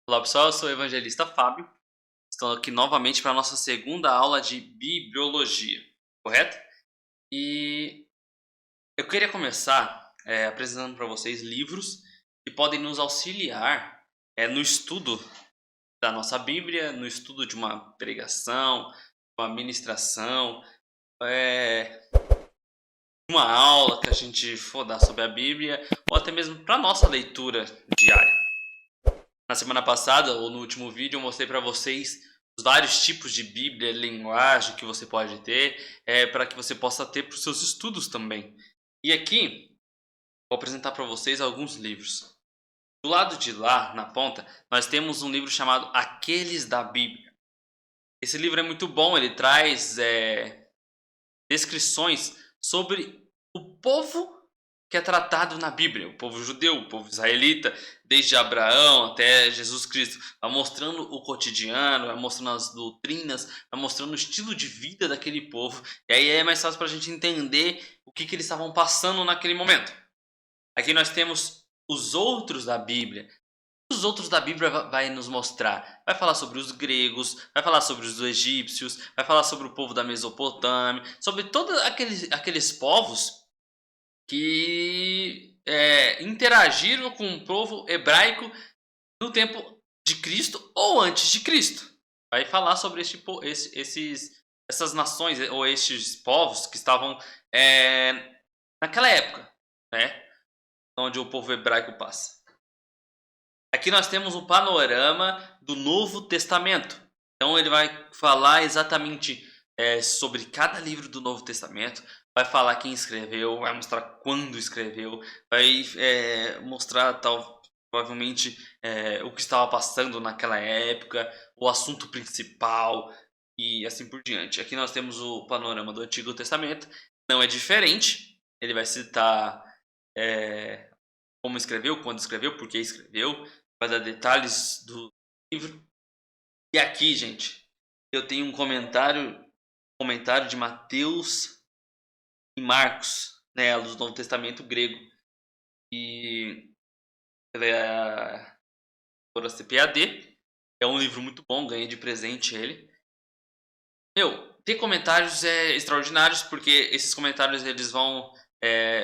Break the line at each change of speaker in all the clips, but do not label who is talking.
Olá pessoal, eu sou o evangelista Fábio. Estou aqui novamente para a nossa segunda aula de bibliologia, correto? E eu queria começar apresentando para vocês livros que podem nos auxiliar no estudo da nossa Bíblia, no estudo de uma pregação, uma ministração, uma aula que a gente for dar sobre a Bíblia, ou até mesmo para a nossa leitura diária. Na semana passada, ou no último vídeo, eu mostrei para vocês os vários tipos de Bíblia, linguagem que você pode ter, para que você possa ter para os seus estudos também. E aqui, vou apresentar para vocês alguns livros. Do lado de lá, na ponta, nós temos um livro chamado Aqueles da Bíblia. Esse livro é muito bom, ele traz descrições sobre o povo que é tratado na Bíblia, o povo judeu, o povo israelita, desde Abraão até Jesus Cristo, vai mostrando o cotidiano, vai mostrando as doutrinas, vai mostrando o estilo de vida daquele povo, e aí é mais fácil para a gente entender o que eles estavam passando naquele momento. Aqui nós temos os outros da Bíblia. Os outros da Bíblia vai nos mostrar, vai falar sobre os gregos, vai falar sobre os egípcios, vai falar sobre o povo da Mesopotâmia, sobre todos aqueles povos que interagiram com o povo hebraico no tempo de Cristo ou antes de Cristo. Vai falar sobre essas nações ou estes povos que estavam naquela época, né, onde o povo hebraico passa. Aqui nós temos um panorama do Novo Testamento. Então ele vai falar exatamente sobre cada livro do Novo Testamento, vai falar quem escreveu, vai mostrar quando escreveu, vai mostrar provavelmente o que estava passando naquela época, o assunto principal e assim por diante. Aqui nós temos o panorama do Antigo Testamento, não é diferente, ele vai citar como escreveu, quando escreveu, por que escreveu, vai dar detalhes do livro. E aqui, gente, eu tenho um comentário de Mateus e Marcos, né, do Novo Testamento grego. E ele é por CPAD. É um livro muito bom, ganhei de presente ele. Tem comentários extraordinários, porque esses comentários eles vão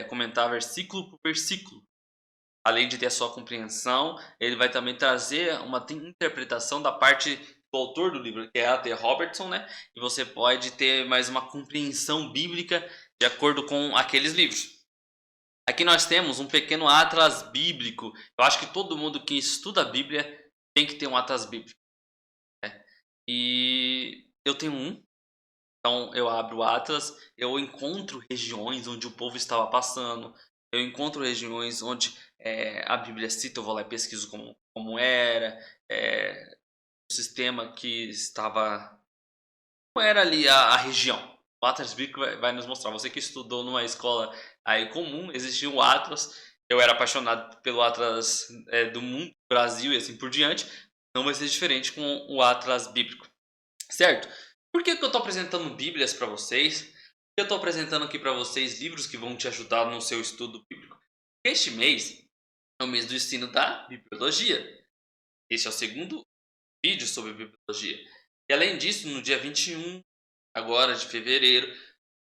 comentar versículo por versículo. Além de ter a sua compreensão, ele vai também trazer uma interpretação da parte do autor do livro, que é A.T. Robertson, né? E você pode ter mais uma compreensão bíblica de acordo com aqueles livros. Aqui nós temos um pequeno atlas bíblico. Eu acho que todo mundo que estuda a Bíblia tem que ter um atlas bíblico, né? E eu tenho um. Então eu abro o Atlas, eu encontro regiões onde o povo estava passando, eu encontro regiões onde a Bíblia cita, eu vou lá e pesquiso como era, o sistema que estava, como era ali a região. O Atlas Bíblico vai nos mostrar. Você que estudou numa escola aí comum, existia um Atlas, eu era apaixonado pelo Atlas do mundo, Brasil e assim por diante, não vai ser diferente com o Atlas Bíblico, certo? Por que eu estou apresentando Bíblias para vocês? Eu estou apresentando aqui para vocês livros que vão te ajudar no seu estudo bíblico. Este mês é o mês do ensino da bibliologia. Este é o segundo vídeo sobre bibliologia. E além disso, no dia 21 agora de fevereiro,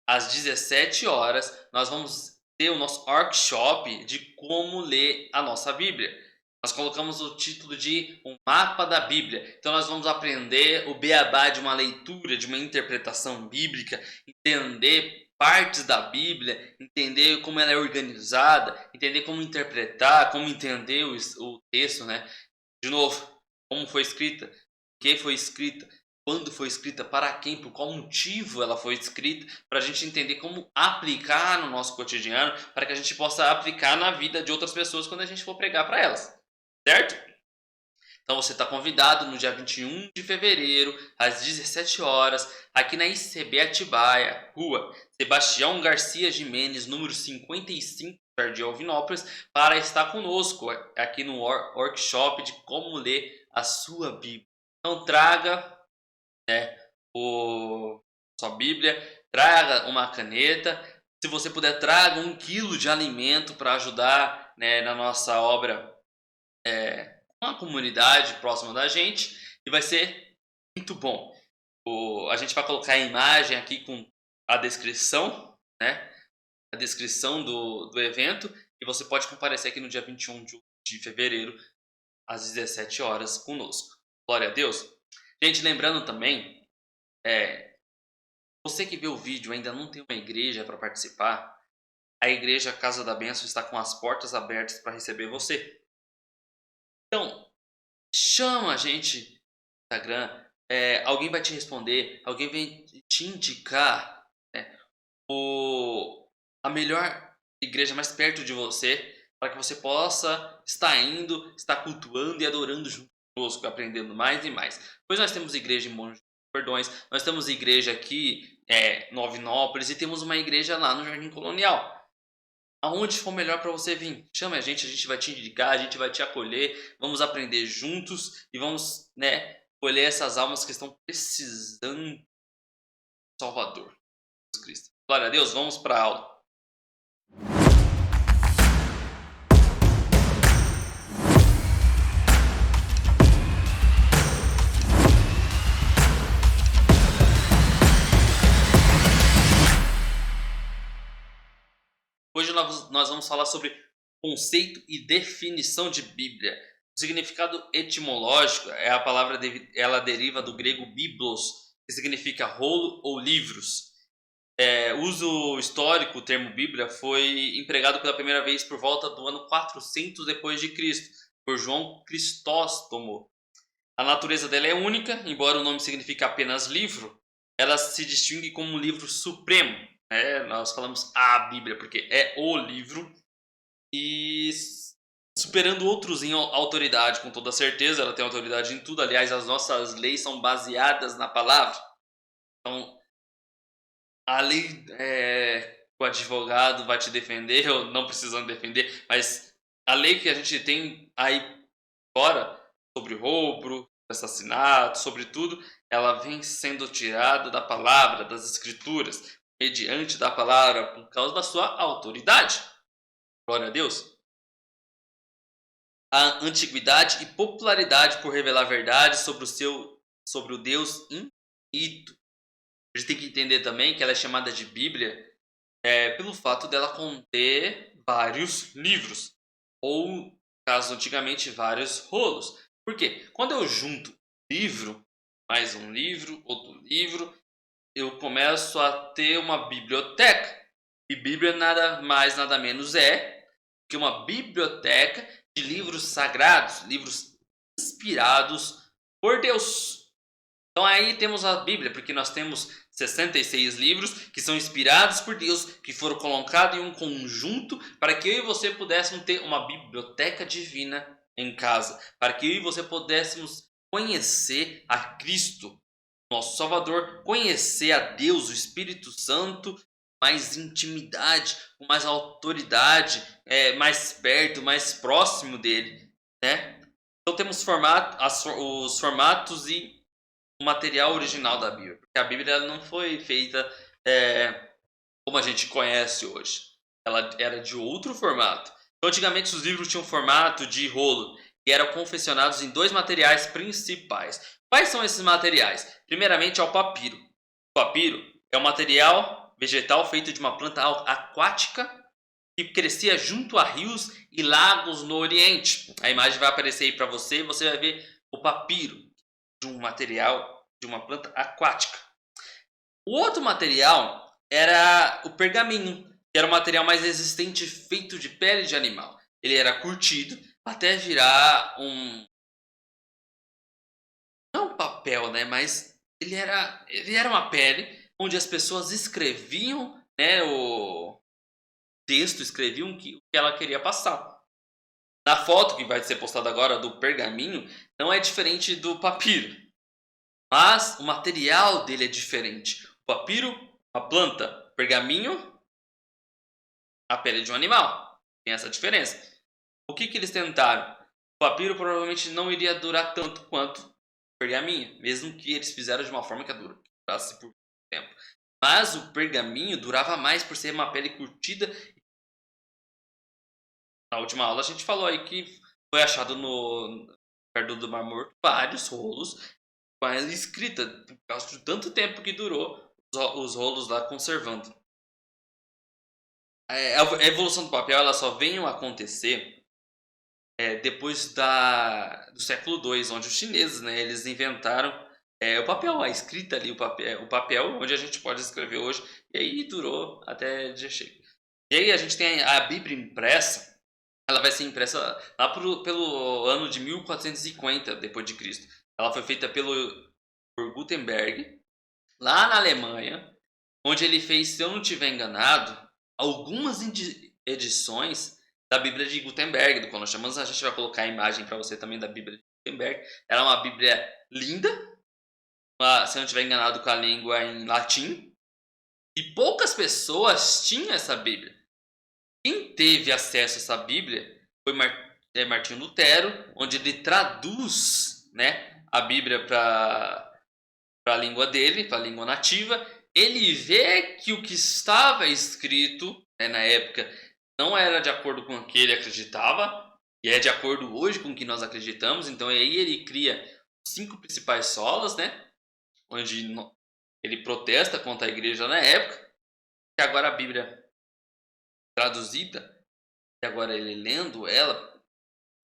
às 17 horas, nós vamos ter o nosso workshop de como ler a nossa Bíblia. Nós colocamos o título de Um Mapa da Bíblia. Então nós vamos aprender o beabá de uma leitura, de uma interpretação bíblica, entender partes da Bíblia, entender como ela é organizada, entender como interpretar, como entender o texto, né? De novo, como foi escrita, por que foi escrita, quando foi escrita, para quem, por qual motivo ela foi escrita, para a gente entender como aplicar no nosso cotidiano, para que a gente possa aplicar na vida de outras pessoas quando a gente for pregar para elas, certo? Então você está convidado no dia 21 de fevereiro, às 17 horas, aqui na ICB Atibaia, rua Sebastião Garcia Jimenez, número 55, Jardim Alvinópolis, para estar conosco aqui no workshop de como ler a sua Bíblia. Então traga sua Bíblia, traga uma caneta, se você puder traga 1 quilo de alimento para ajudar, né, na nossa obra uma comunidade próxima da gente e vai ser muito bom. A gente vai colocar a imagem aqui com a descrição, né? A descrição do evento, e você pode comparecer aqui no dia 21 de fevereiro, às 17 horas conosco. Glória a Deus. Gente, lembrando também, você que vê o vídeo ainda não tem uma igreja para participar, a igreja Casa da Bênção está com as portas abertas para receber você. Então, chama a gente no Instagram, alguém vai te responder, alguém vai te indicar, né, a melhor igreja mais perto de você, para que você possa estar indo, estar cultuando e adorando junto conosco, aprendendo mais e mais. Pois nós temos igreja em Mogi das Perdões, nós temos igreja aqui no Alvinópolis e temos uma igreja lá no Jardim Colonial. Aonde for melhor para você vir, chame a gente vai te indicar, a gente vai te acolher, vamos aprender juntos e vamos, colher essas almas que estão precisando de Salvador, Jesus Cristo. Glória a Deus, vamos para a aula. Hoje nós vamos falar sobre conceito e definição de Bíblia. O significado etimológico a palavra ela deriva do grego biblos, que significa rolo ou livros. Uso histórico, o termo Bíblia foi empregado pela primeira vez por volta do ano 400 depois de Cristo, por João Crisóstomo. A natureza dela é única, embora o nome signifique apenas livro, ela se distingue como um livro supremo. Nós falamos a Bíblia porque é o livro, e superando outros em autoridade, com toda certeza. Ela tem autoridade em tudo. Aliás, as nossas leis são baseadas na palavra. Então, a lei, o advogado vai te defender, ou não precisando defender, mas a lei que a gente tem aí fora, sobre roubo, assassinato, sobre tudo, ela vem sendo tirada da palavra, das escrituras, mediante da palavra, por causa da sua autoridade. Glória a Deus. A antiguidade e popularidade por revelar verdade sobre o Deus infinito. A gente tem que entender também que ela é chamada de Bíblia pelo fato dela conter vários livros, ou, caso antigamente, vários rolos. Por quê? Quando eu junto livro, mais um livro, outro livro, eu começo a ter uma biblioteca. E Bíblia nada mais, nada menos que uma biblioteca de livros sagrados, livros inspirados por Deus. Então aí temos a Bíblia, porque nós temos 66 livros que são inspirados por Deus, que foram colocados em um conjunto para que eu e você pudéssemos ter uma biblioteca divina em casa, para que eu e você pudéssemos conhecer a Cristo, nosso Salvador, conhecer a Deus, o Espírito Santo, mais intimidade, com mais autoridade, mais perto, mais próximo dele, né? Então temos os formatos e o material original da Bíblia, porque a Bíblia ela não foi feita como a gente conhece hoje. Ela era de outro formato. Então, antigamente os livros tinham formato de rolo e eram confeccionados em 2 materiais principais. Quais são esses materiais? Primeiramente é o papiro. O papiro é um material vegetal feito de uma planta aquática que crescia junto a rios e lagos no Oriente. A imagem vai aparecer aí para você e você vai ver o papiro de um material de uma planta aquática. O outro material era o pergaminho, que era o material mais resistente feito de pele de animal. Ele era curtido até virar não um papel, né, mas ele era uma pele onde as pessoas escreviam, né, o texto, escreviam o que ela queria passar. Na foto que vai ser postada agora do pergaminho, não é diferente do papiro, mas o material dele é diferente. O papiro, a planta, pergaminho, a pele de um animal. Tem essa diferença. O que eles tentaram? O papiro provavelmente não iria durar tanto quanto o pergaminho, mesmo que eles fizeram de uma forma que durasse por tempo. Mas o pergaminho durava mais por ser uma pele curtida. Na última aula a gente falou aí que foi achado perto do Mar Morto, vários rolos com a escrita, por causa de tanto tempo que durou os rolos lá conservando. A evolução do papel ela só veio a acontecer depois do século II, onde os chineses, né, eles inventaram o papel, a escrita ali, o papel onde a gente pode escrever hoje, e aí durou até dia chega. E aí a gente tem a Bíblia impressa, ela vai ser impressa lá pelo ano de 1450 depois de Cristo. Ela foi feita por Gutenberg, lá na Alemanha, onde ele fez, se eu não estiver enganado, algumas edições da Bíblia de Gutenberg, do qual nós chamamos. A gente vai colocar a imagem para você também da Bíblia de Gutenberg. Ela é uma Bíblia linda, se eu não estiver enganado, com a língua em latim, e poucas pessoas tinham essa Bíblia. Quem teve acesso a essa Bíblia foi Martinho Lutero, onde ele traduz, né, a Bíblia para a língua dele, para a língua nativa. Ele vê que o que estava escrito, né, na época não era de acordo com o que ele acreditava, e é de acordo hoje com o que nós acreditamos. Então aí ele cria 5 principais solas, né, onde ele protesta contra a igreja na época. E agora a Bíblia traduzida, e agora ele lendo ela,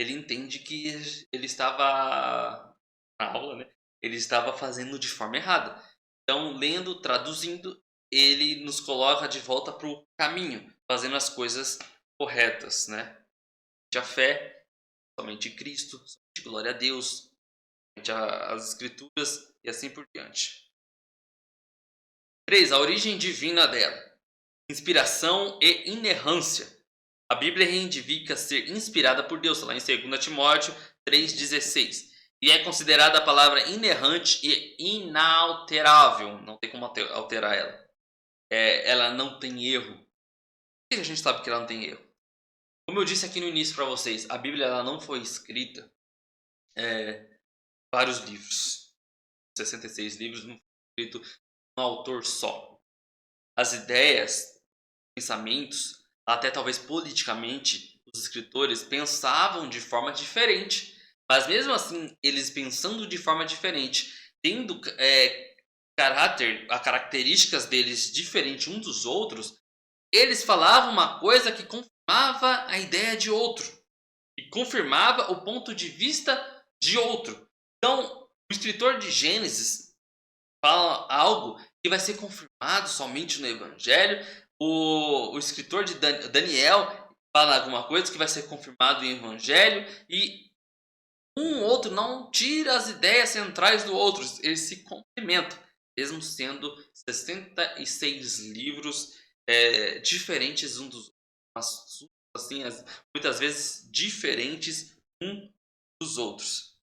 ele entende que ele estava na aula, né, ele estava fazendo de forma errada. Então, lendo, traduzindo, ele nos coloca de volta para o caminho, fazendo as coisas corretas, né? A fé, somente Cristo, somente glória a Deus, somente as Escrituras e assim por diante. 3. A origem divina dela. Inspiração e inerrância. A Bíblia reivindica ser inspirada por Deus, lá em 2 Timóteo 3,16. E é considerada a palavra inerrante e inalterável. Não tem como alterar ela. Ela não tem erro. Por que a gente sabe que ela não tem erro? Como eu disse aqui no início para vocês, a Bíblia ela não foi escrita vários livros. 66 livros não foi escrito um autor só. As ideias, pensamentos, até talvez politicamente, os escritores pensavam de forma diferente. Mas mesmo assim, eles pensando de forma diferente, tendo características deles diferentes uns dos outros, eles falavam uma coisa que confirmava a ideia de outro. E confirmava o ponto de vista de outro. Então, o escritor de Gênesis fala algo que vai ser confirmado somente no Evangelho. O escritor de Daniel fala alguma coisa que vai ser confirmado no Evangelho. E um outro não tira as ideias centrais do outro, eles se complementam, mesmo sendo 66 livros diferentes um dos outros, assim, muitas vezes diferentes um dos outros.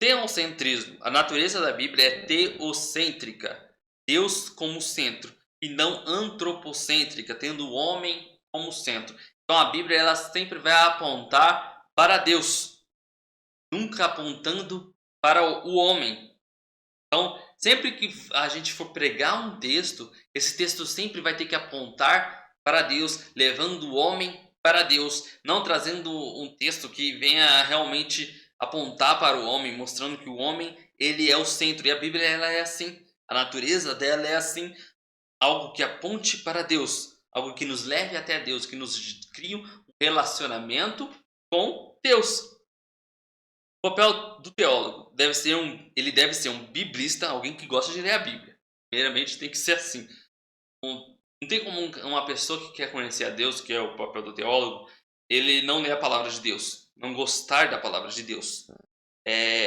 Teocentrismo. A natureza da Bíblia é teocêntrica, Deus como centro, e não antropocêntrica, tendo o homem como centro. Então a Bíblia ela sempre vai apontar para Deus, nunca apontando para o homem. Então, sempre que a gente for pregar um texto, esse texto sempre vai ter que apontar para Deus, levando o homem para Deus, não trazendo um texto que venha realmente apontar para o homem, mostrando que o homem ele é o centro. E a Bíblia ela é assim, a natureza dela é assim, algo que aponte para Deus, algo que nos leve até Deus, que nos crie um relacionamento com Deus. O papel do teólogo ele deve ser um biblista, alguém que gosta de ler a Bíblia. Primeiramente tem que ser assim. Não tem como uma pessoa que quer conhecer a Deus, que é o papel do teólogo, ele não ler a palavra de Deus, não gostar da palavra de Deus.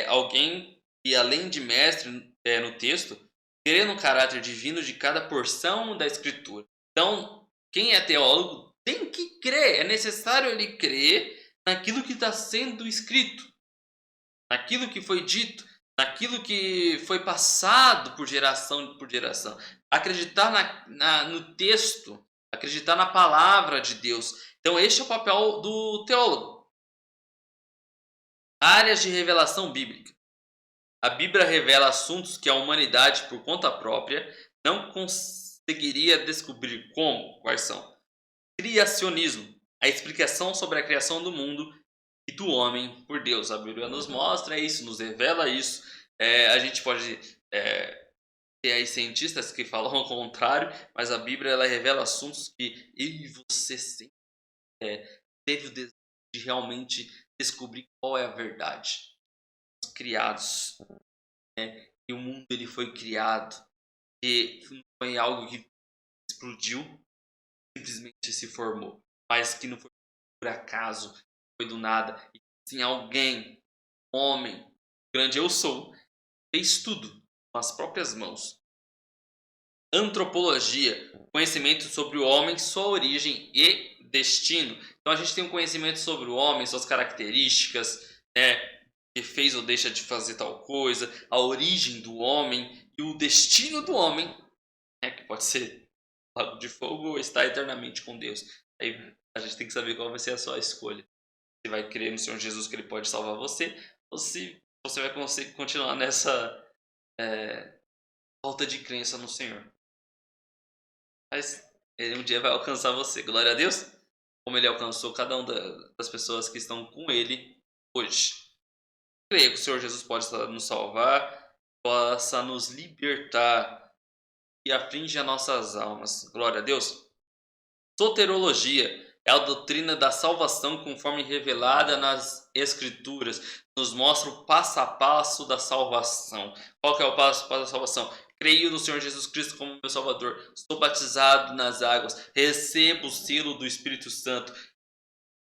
Alguém que além de mestre no texto, querendo o caráter divino de cada porção da Escritura. Então, quem é teólogo tem que crer, é necessário ele crer naquilo que está sendo escrito, naquilo que foi dito, naquilo que foi passado por geração por geração. Acreditar no texto, acreditar na palavra de Deus. Então, este é o papel do teólogo. Áreas de revelação bíblica. A Bíblia revela assuntos que a humanidade, por conta própria, não conseguiria descobrir como. Quais são? Criacionismo. A explicação sobre a criação do mundo e do homem por Deus. A Bíblia nos mostra isso, nos revela isso. A gente pode ter aí cientistas que falam ao contrário, mas a Bíblia ela revela assuntos que eu e você sempre teve o desejo de realmente descobrir qual é a verdade. Os criados, e o mundo ele foi criado, e não foi algo que explodiu, simplesmente se formou, mas que não foi por acaso, foi do nada, e sim alguém, um homem, grande eu sou, fez tudo com as próprias mãos. Antropologia, conhecimento sobre o homem, sua origem e destino. Então a gente tem um conhecimento sobre o homem, suas características, que fez ou deixa de fazer tal coisa, a origem do homem e o destino do homem, que pode ser lago de fogo ou estar eternamente com Deus. Aí a gente tem que saber qual vai ser a sua escolha. Você vai crer no Senhor Jesus que Ele pode salvar você, ou se você vai conseguir continuar nessa falta de crença no Senhor. Mas Ele um dia vai alcançar você. Glória a Deus. Como Ele alcançou cada uma das pessoas que estão com Ele hoje. Creio que o Senhor Jesus pode nos salvar, possa nos libertar e aflige as nossas almas. Glória a Deus. Soterologia é a doutrina da salvação conforme revelada nas Escrituras. Nos mostra o passo a passo da salvação. Qual que é o passo a passo da salvação? Creio no Senhor Jesus Cristo como meu Salvador. Sou batizado nas águas. Recebo o selo do Espírito Santo.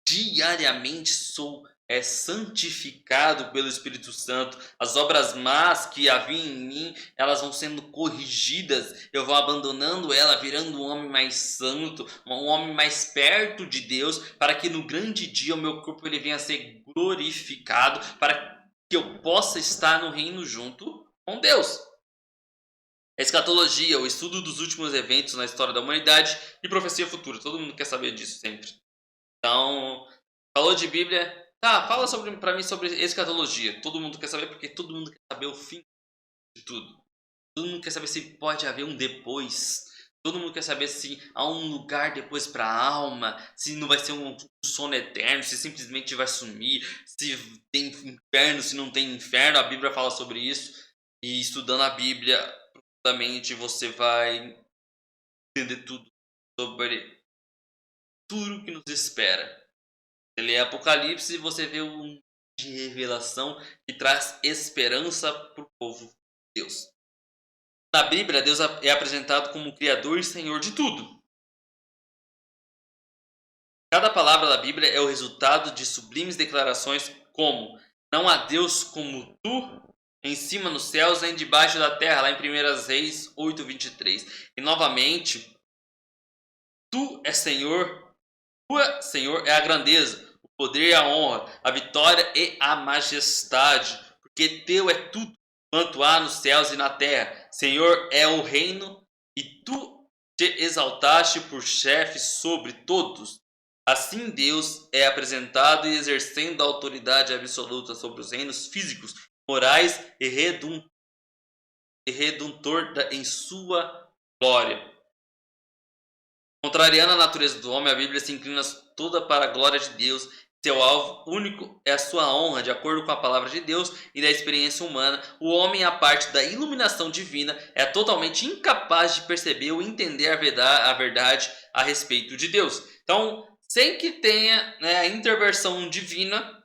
Diariamente sou santificado pelo Espírito Santo. As obras más que havia em mim, elas vão sendo corrigidas. Eu vou abandonando ela, virando um homem mais santo, um homem mais perto de Deus, para que no grande dia o meu corpo ele venha a ser glorificado, para que eu possa estar no reino junto com Deus. Escatologia, o estudo dos últimos eventos na história da humanidade e profecia futura. Todo mundo quer saber disso sempre. Então, falou de Bíblia. Tá, fala pra mim sobre escatologia. Todo mundo quer saber porque todo mundo quer saber o fim de tudo. Todo mundo quer saber se pode haver um depois. Todo mundo quer saber se há um lugar depois para a alma, se não vai ser um sono eterno, se simplesmente vai sumir, se tem inferno, se não tem inferno. A Bíblia fala sobre isso. E estudando a Bíblia profundamente, você vai entender tudo sobre tudo que nos espera. Você lê Apocalipse e você vê um de revelação que traz esperança para o povo de Deus. Na Bíblia, Deus é apresentado como Criador e Senhor de tudo. Cada palavra da Bíblia é o resultado de sublimes declarações como: não há Deus como tu, em cima nos céus nem debaixo da terra, lá em 1 Reis 8:23. E novamente, tu és Senhor, tua, Senhor, é a grandeza, o poder e a honra, a vitória e a majestade, porque teu é tudo quanto há nos céus e na terra. Senhor é o reino e tu te exaltaste por chefe sobre todos. Assim Deus é apresentado e exercendo a autoridade absoluta sobre os reinos físicos, morais e redentor em sua glória. Contrariando a natureza do homem, a Bíblia se inclina toda para a glória de Deus. Seu alvo único é a sua honra, de acordo com a palavra de Deus e da experiência humana. O homem, à parte da iluminação divina, é totalmente incapaz de perceber ou entender a verdade a respeito de Deus. Então, sem que tenha a intervenção divina,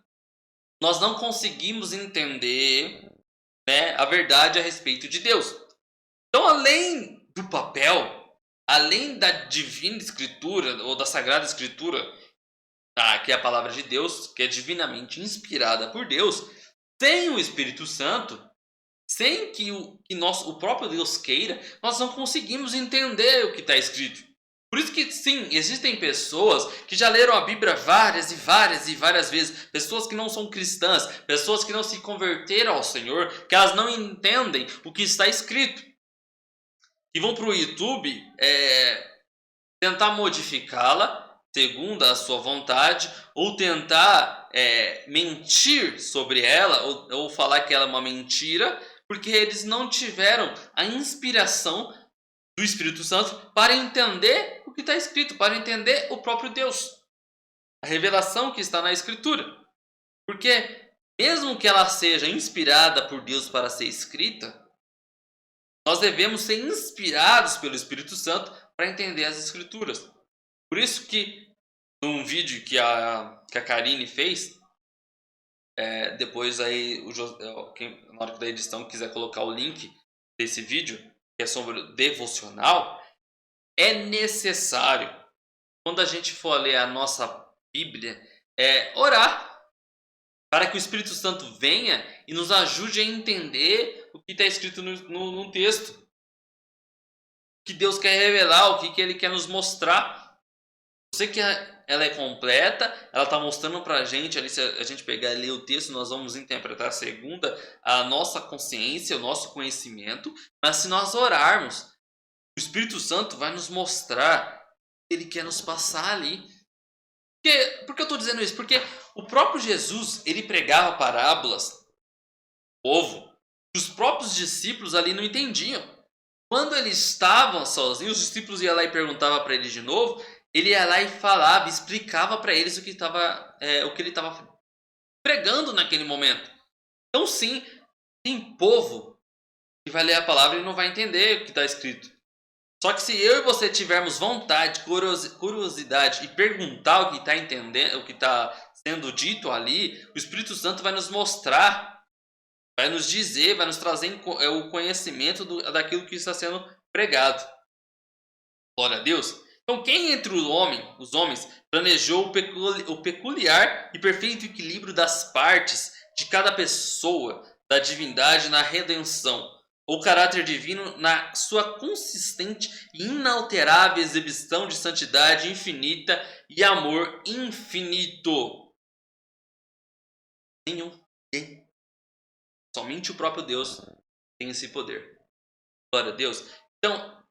nós não conseguimos entender a verdade a respeito de Deus. Então, além do papel, além da divina escritura ou da sagrada escritura, que é a palavra de Deus, que é divinamente inspirada por Deus, sem o Espírito Santo, sem que o próprio Deus queira, nós não conseguimos entender o que está escrito. Por isso que, sim, existem pessoas que já leram a Bíblia várias e várias e várias vezes, pessoas que não são cristãs, pessoas que não se converteram ao Senhor, que elas não entendem o que está escrito. E vão para o YouTube tentar modificá-la segundo a sua vontade, ou tentar mentir sobre ela, ou falar que ela é uma mentira, porque eles não tiveram a inspiração do Espírito Santo para entender o que está escrito, para entender o próprio Deus, a revelação que está na Escritura. Porque mesmo que ela seja inspirada por Deus para ser escrita, nós devemos ser inspirados pelo Espírito Santo para entender as Escrituras. Por isso que num vídeo que a Karine fez, depois aí na hora da edição quiser colocar o link desse vídeo, que é sobre o devocional, é necessário, quando a gente for ler a nossa Bíblia, orar para que o Espírito Santo venha e nos ajude a entender o que está escrito no texto. O que Deus quer revelar, o que Ele quer nos mostrar. Eu sei que ela é completa, ela está mostrando para a gente, ali, se a gente pegar ali o texto, nós vamos interpretar segundo a nossa consciência, o nosso conhecimento. Mas se nós orarmos, o Espírito Santo vai nos mostrar o que Ele quer nos passar ali. Por que eu estou dizendo isso? Porque o próprio Jesus, ele pregava parábolas ao povo, que os próprios discípulos ali não entendiam. Quando eles estavam sozinhos, os discípulos iam lá e perguntavam para ele de novo, ele ia lá e falava, explicava para eles o que ele estava pregando naquele momento. Então sim, tem povo que vai ler a palavra e não vai entender o que está escrito. Só que se eu e você tivermos vontade, curiosidade e perguntar o que está entendendo, o que está sendo dito ali, o Espírito Santo vai nos mostrar, vai nos dizer, vai nos trazer o conhecimento daquilo que está sendo pregado. Glória a Deus. Então, quem entre os homens planejou o peculiar e perfeito equilíbrio das partes de cada pessoa da divindade na redenção, o caráter divino na sua consistente e inalterável exibição de santidade infinita e amor infinito? Ninguém. Somente o próprio Deus tem esse poder. Glória a Deus. Então,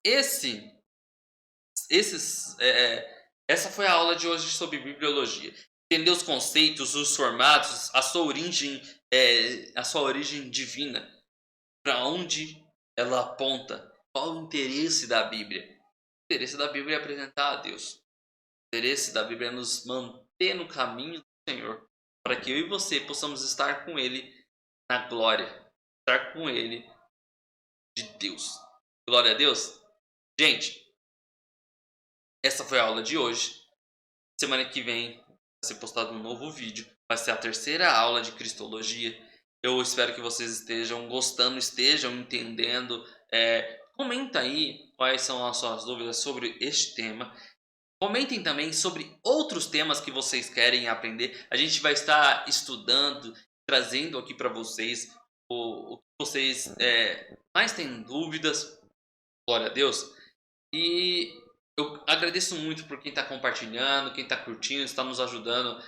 essa foi a aula de hoje sobre bibliologia. Entender os conceitos, os formatos, a sua origem divina. Para onde ela aponta? Qual o interesse da Bíblia? O interesse da Bíblia é apresentar a Deus. O interesse da Bíblia é nos manter no caminho do Senhor, para que eu e você possamos estar com Ele na glória, estar com Ele de Deus. Glória a Deus. Gente, essa foi a aula de hoje. Semana que vem vai ser postado um novo vídeo. Vai ser a terceira aula de Cristologia. Eu espero que vocês estejam gostando, estejam entendendo. Comenta aí quais são as suas dúvidas sobre este tema. Comentem também sobre outros temas que vocês querem aprender. A gente vai estar estudando, trazendo aqui para vocês o que vocês mais têm dúvidas. Glória a Deus. E eu agradeço muito por quem está compartilhando, quem está curtindo, está nos ajudando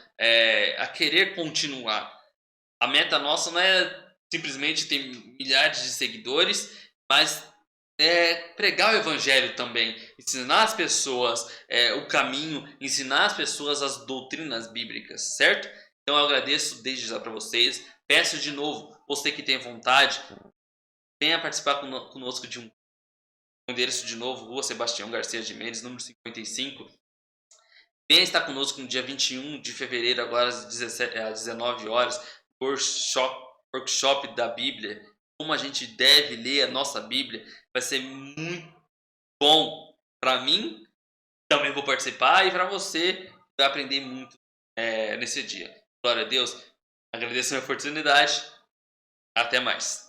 a querer continuar. A meta nossa não é simplesmente ter milhares de seguidores, mas pregar o evangelho também, ensinar as pessoas o caminho, ensinar as pessoas as doutrinas bíblicas, certo? Então eu agradeço desde já para vocês. Peço de novo, você que tem vontade, venha participar conosco de um endereço de novo, Rua Sebastião Garcia de Mendes, número 55. Venha estar conosco no dia 21 de fevereiro, agora às 19 horas, workshop da Bíblia, como a gente deve ler a nossa Bíblia. Vai ser muito bom para mim, também vou participar, e para você vai aprender muito nesse dia. Glória a Deus, agradeço a minha oportunidade, até mais.